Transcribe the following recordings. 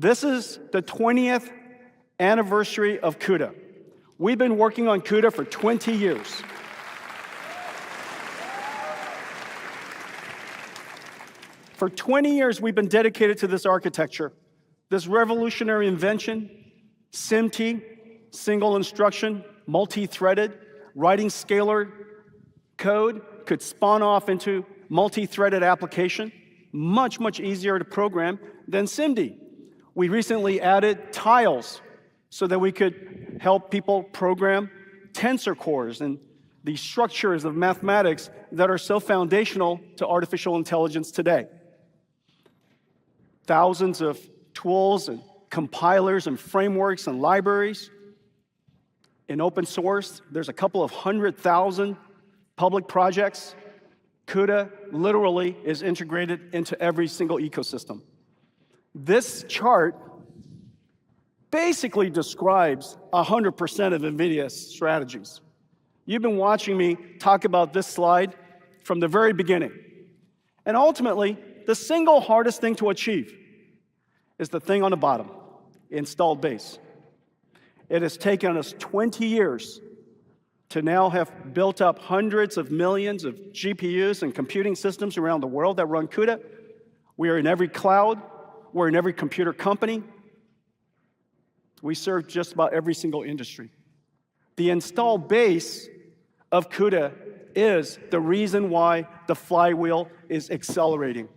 This is the 20th anniversary of CUDA. We've been working on CUDA for 20 years. For 20 years, we've been dedicated to this architecture, this revolutionary invention, SIMT, single instruction, multi-threaded, writing scalar code could spawn off into multi-threaded application, much, much easier to program than SIMD. We recently added tiles so that we could help people program tensor cores and the structures of mathematics that are so foundational to artificial intelligence today. Thousands of tools and compilers and frameworks and libraries. In open source, there's a couple of 100,000 public projects. CUDA literally is integrated into every single ecosystem. This chart basically describes 100% of Nvidia's strategies. You've been watching me talk about this slide from the very beginning. And ultimately, the single hardest thing to achieve is the thing on the bottom, installed base. It has taken us 20 years to now have built up hundreds of millions of GPUs and computing systems around the world that run CUDA. We are in every cloud. We're in every computer company. We serve just about every single industry. The installed base of CUDA is the reason why the flywheel is accelerating.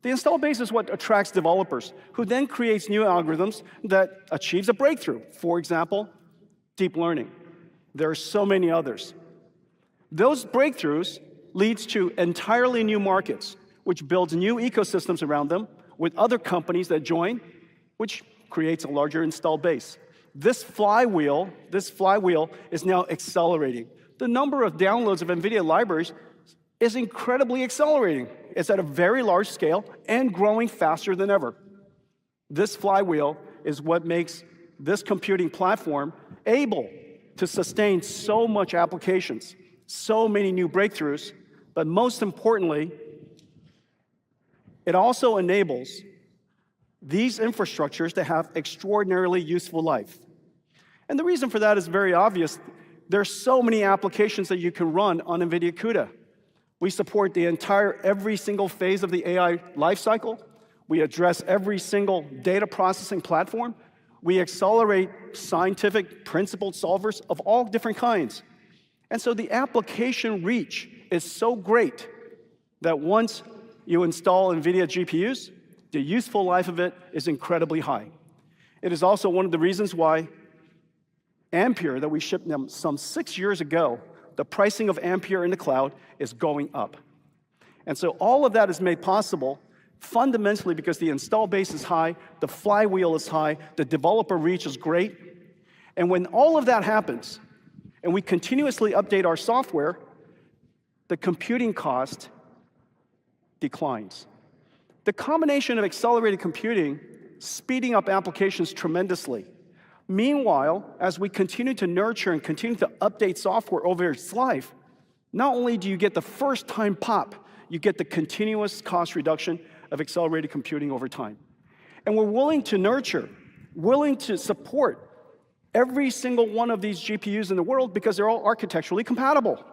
The install base is what attracts developers, who then creates new algorithms that achieves a breakthrough. For example, deep learning. There are so many others. Those breakthroughs leads to entirely new markets, which builds new ecosystems around them with other companies that join, which creates a larger install base. This flywheel is now accelerating. The number of downloads of NVIDIA libraries is incredibly accelerating. It's at a very large scale and growing faster than ever. This flywheel is what makes this computing platform able to sustain so much applications, so many new breakthroughs, but most importantly, it also enables these infrastructures to have extraordinarily useful life. And the reason for that is very obvious. There's so many applications that you can run on NVIDIA CUDA. We support every single phase of the AI lifecycle. We address every single data processing platform. We accelerate scientific principled solvers of all different kinds. And so the application reach is so great that once you install NVIDIA GPUs, the useful life of it is incredibly high. It is also one of the reasons why Ampere, that we shipped them some 6 years ago, the pricing of Ampere in the cloud is going up. And so all of that is made possible fundamentally because the install base is high, the flywheel is high, the developer reach is great. And when all of that happens, and we continuously update our software, the computing cost declines. The combination of accelerated computing, speeding up applications tremendously. Meanwhile, as we continue to nurture and continue to update software over its life, not only do you get the first-time pop, you get the continuous cost reduction of accelerated computing over time. And we're willing to nurture, willing to support every single one of these GPUs in the world because they're all architecturally compatible.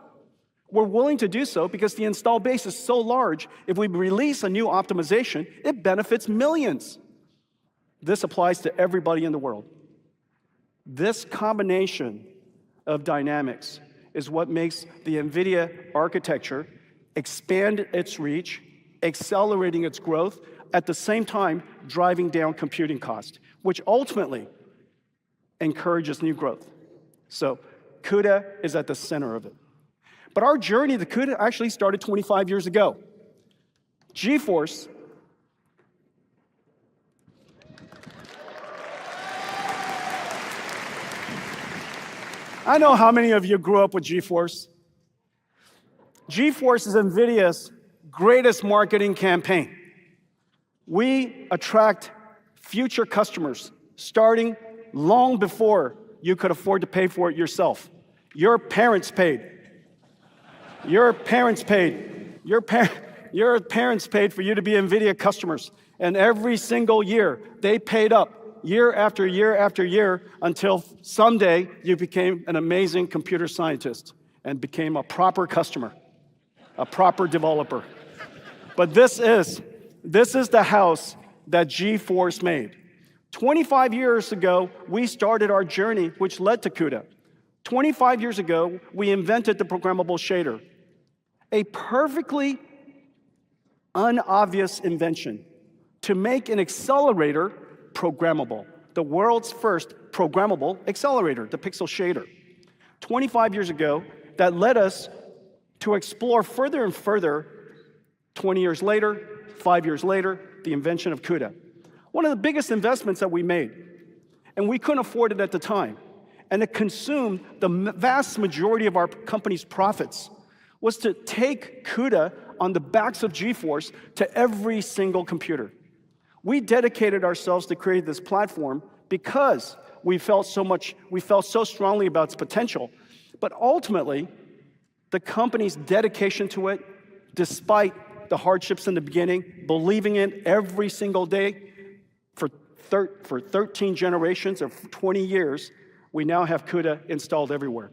We're willing to do so because the install base is so large, if we release a new optimization, it benefits millions. This applies to everybody in the world. This combination of dynamics is what makes the NVIDIA architecture expand its reach, accelerating its growth, at the same time driving down computing cost, which ultimately encourages new growth. So CUDA is at the center of it. But our journey to CUDA actually started 25 years ago. GeForce I know how many of you grew up with GeForce. GeForce is NVIDIA's greatest marketing campaign. We attract future customers starting long before you could afford to pay for it yourself. Your parents paid. Your parents paid. Your parents paid for you to be NVIDIA customers. And every single year, they paid up year after year after year, until someday you became an amazing computer scientist and became a proper customer, a proper developer. But this is the house that GeForce made. 25 years ago, we started our journey, which led to CUDA. 25 years ago, we invented the programmable shader, a perfectly unobvious invention to make an accelerator programmable, the world's first programmable accelerator, the pixel shader. 25 years ago, that led us to explore further and further. 20 years later, 5 years later, the invention of CUDA. One of the biggest investments that we made, and we couldn't afford it at the time, and it consumed the vast majority of our company's profits, was to take CUDA on the backs of GeForce to every single computer. We dedicated ourselves to create this platform because we felt so strongly about its potential, but ultimately, the company's dedication to it, despite the hardships in the beginning, believing in every single day, for 13 generations of 20 years, we now have CUDA installed everywhere.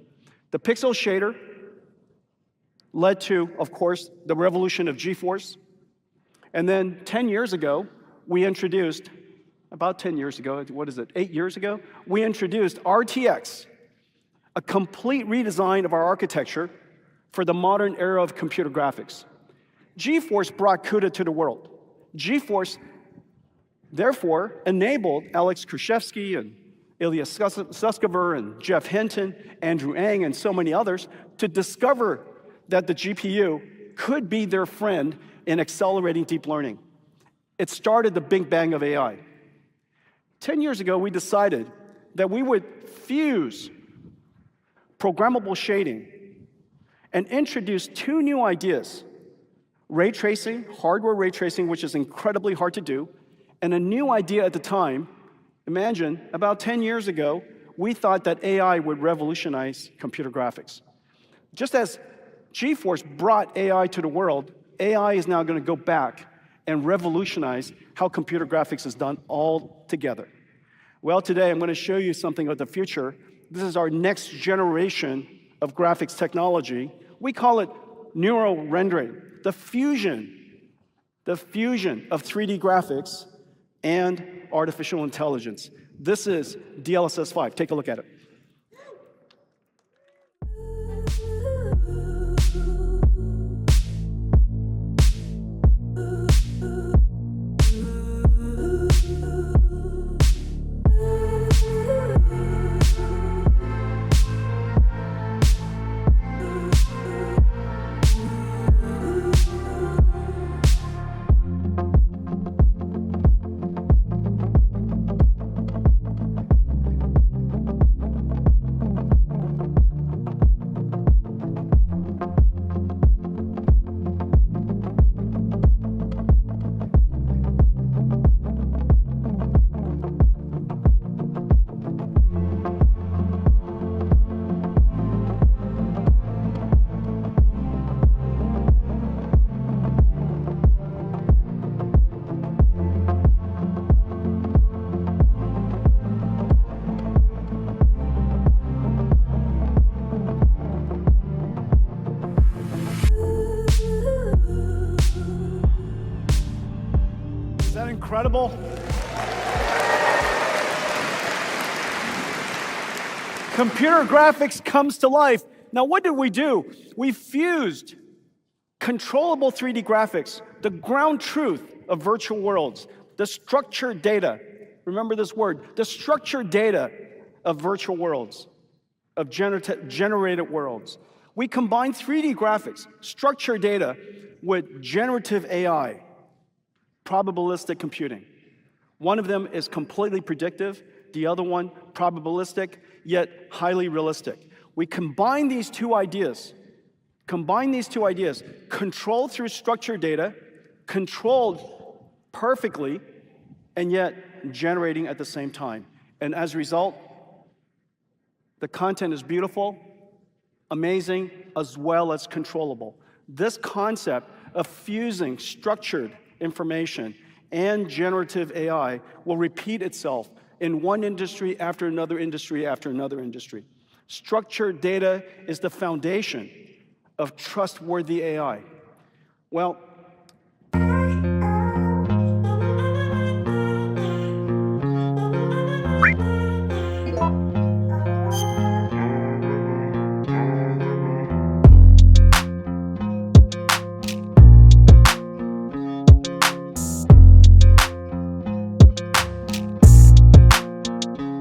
The pixel shader led to, of course, the revolution of GeForce. And then 10 years ago, we introduced, about 10 years ago, 8 years ago, we introduced RTX, a complete redesign of our architecture for the modern era of computer graphics. GeForce brought CUDA to the world. GeForce, therefore, enabled Alex Krizhevsky and Ilya Sutskever and Jeff Hinton, Andrew Ng, and so many others to discover that the GPU could be their friend in accelerating deep learning. It started the big bang of AI. 10 years ago, we decided that we would fuse programmable shading and introduce two new ideas: ray tracing, hardware ray tracing, which is incredibly hard to do, and a new idea at the time. Imagine, about 10 years ago, we thought that AI would revolutionize computer graphics. Just as GeForce brought AI to the world, AI is now going to go back and revolutionize how computer graphics is done all together. Well, today I'm going to show you something of the future. This is our next generation of graphics technology. We call it neural rendering, the fusion of 3D graphics and artificial intelligence. This is DLSS 5. Take a look at it. Incredible. Computer graphics comes to life. Now, what did we do? We fused controllable 3D graphics, the ground truth of virtual worlds, the structured data. Remember this word, the structured data of virtual worlds, of generated worlds. We combined 3D graphics, structured data, with generative AI, probabilistic computing. One of them is completely predictive, the other one probabilistic, yet highly realistic. We combine these two ideas, controlled through structured data, controlled perfectly, and yet generating at the same time. And as a result, the content is beautiful, amazing, as well as controllable. This concept of fusing structured information and generative AI will repeat itself in one industry after another industry after another industry. Structured data is the foundation of trustworthy AI. Well,